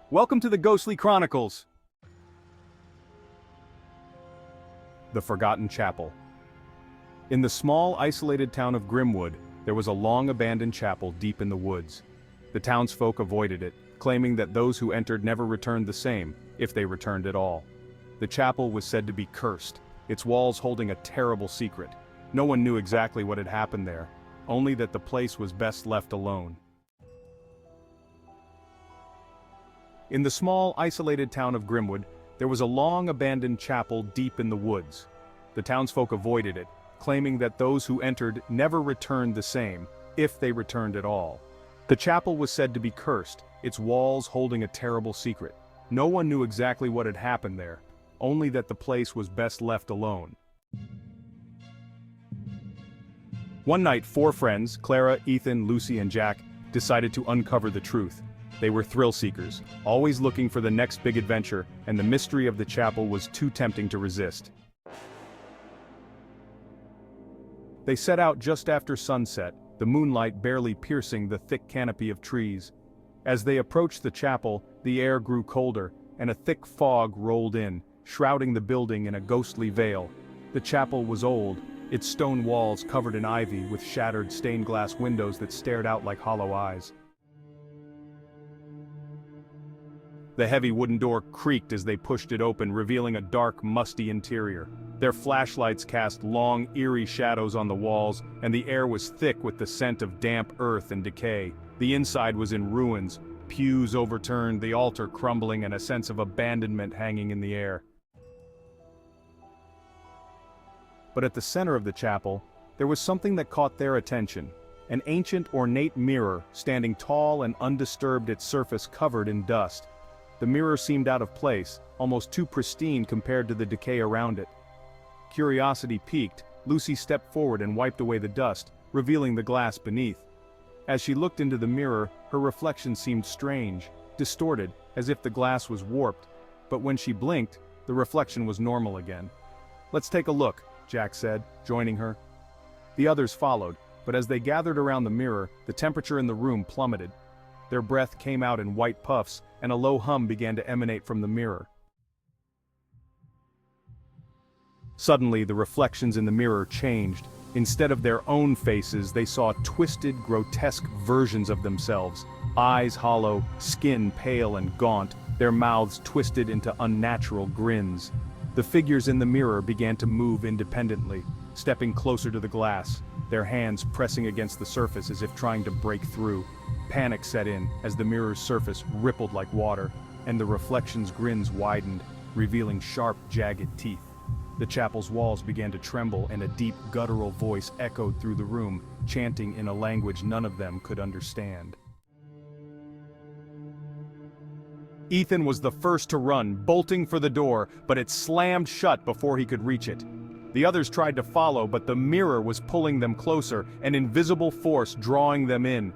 Welcome to the Ghostly Chronicles. The Forgotten Chapel. In the small, isolated town of Grimwood, there was a long-abandoned chapel deep in the woods. The townsfolk avoided it, claiming that those who entered never returned the same, if they returned at all. The chapel was said to be cursed, its walls holding a terrible secret. No one knew exactly what had happened there, only that the place was best left alone. In the small, isolated town of Grimwood, there was a long-abandoned chapel deep in the woods. The townsfolk avoided it, claiming that those who entered never returned the same, if they returned at all. The chapel was said to be cursed, its walls holding a terrible secret. No one knew exactly what had happened there, only that the place was best left alone. One night, 4 friends, Clara, Ethan, Lucy, and Jack, decided to uncover the truth. They were thrill-seekers, always looking for the next big adventure, and the mystery of the chapel was too tempting to resist. They set out just after sunset, the moonlight barely piercing the thick canopy of trees. As they approached the chapel, the air grew colder, and a thick fog rolled in, shrouding the building in a ghostly veil. The chapel was old, its stone walls covered in ivy with shattered stained glass windows that stared out like hollow eyes. The heavy wooden door creaked as they pushed it open, revealing a dark, musty interior. Their flashlights cast long, eerie shadows on the walls, and the air was thick with the scent of damp earth and decay. The inside was in ruins, pews overturned, the altar crumbling, and a sense of abandonment hanging in the air. But at the center of the chapel, there was something that caught their attention. An ancient, ornate mirror, standing tall and undisturbed, its surface covered in dust. The mirror seemed out of place, almost too pristine compared to the decay around it. Curiosity piqued, Lucy stepped forward and wiped away the dust, revealing the glass beneath. As she looked into the mirror, her reflection seemed strange, distorted, as if the glass was warped. But when she blinked, the reflection was normal again. "Let's take a look," Jack said, joining her. The others followed, but as they gathered around the mirror, the temperature in the room plummeted. Their breath came out in white puffs, and a low hum began to emanate from the mirror. Suddenly, the reflections in the mirror changed. Instead of their own faces, they saw twisted, grotesque versions of themselves. Eyes hollow, skin pale and gaunt, their mouths twisted into unnatural grins. The figures in the mirror began to move independently, stepping closer to the glass, their hands pressing against the surface as if trying to break through. Panic set in as the mirror's surface rippled like water, and the reflection's grins widened, revealing sharp, jagged teeth. The chapel's walls began to tremble, and a deep, guttural voice echoed through the room, chanting in a language none of them could understand. Ethan was the first to run, bolting for the door, but it slammed shut before he could reach it. The others tried to follow, but the mirror was pulling them closer, an invisible force drawing them in.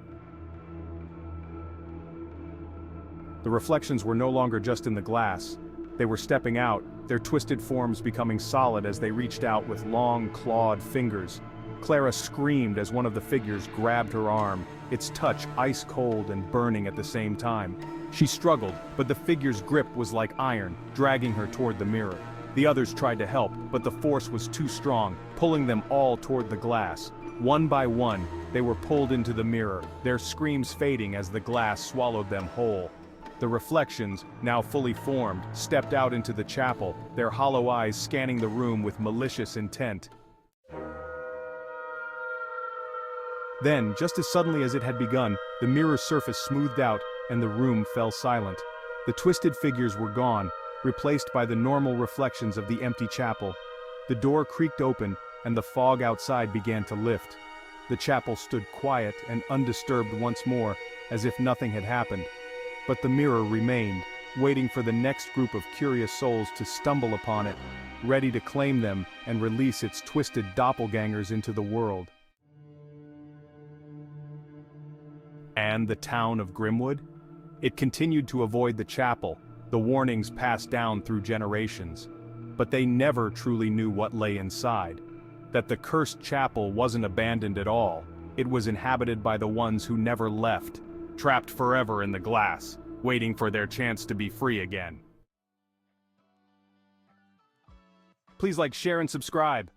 The reflections were no longer just in the glass. They were stepping out, their twisted forms becoming solid as they reached out with long, clawed fingers. Clara screamed as one of the figures grabbed her arm, its touch ice-cold and burning at the same time. She struggled, but the figure's grip was like iron, dragging her toward the mirror. The others tried to help, but the force was too strong, pulling them all toward the glass. One by one, they were pulled into the mirror, their screams fading as the glass swallowed them whole. The reflections, now fully formed, stepped out into the chapel, their hollow eyes scanning the room with malicious intent. Then, just as suddenly as it had begun, the mirror's surface smoothed out, and the room fell silent. The twisted figures were gone, replaced by the normal reflections of the empty chapel. The door creaked open, and the fog outside began to lift. The chapel stood quiet and undisturbed once more, as if nothing had happened. But the mirror remained, waiting for the next group of curious souls to stumble upon it, ready to claim them and release its twisted doppelgangers into the world. And the town of Grimwood? It continued to avoid the chapel, the warnings passed down through generations. But they never truly knew what lay inside. That the cursed chapel wasn't abandoned at all. It was inhabited by the ones who never left, trapped forever in the glass. waiting for their chance to be free again. Please like, share, and subscribe.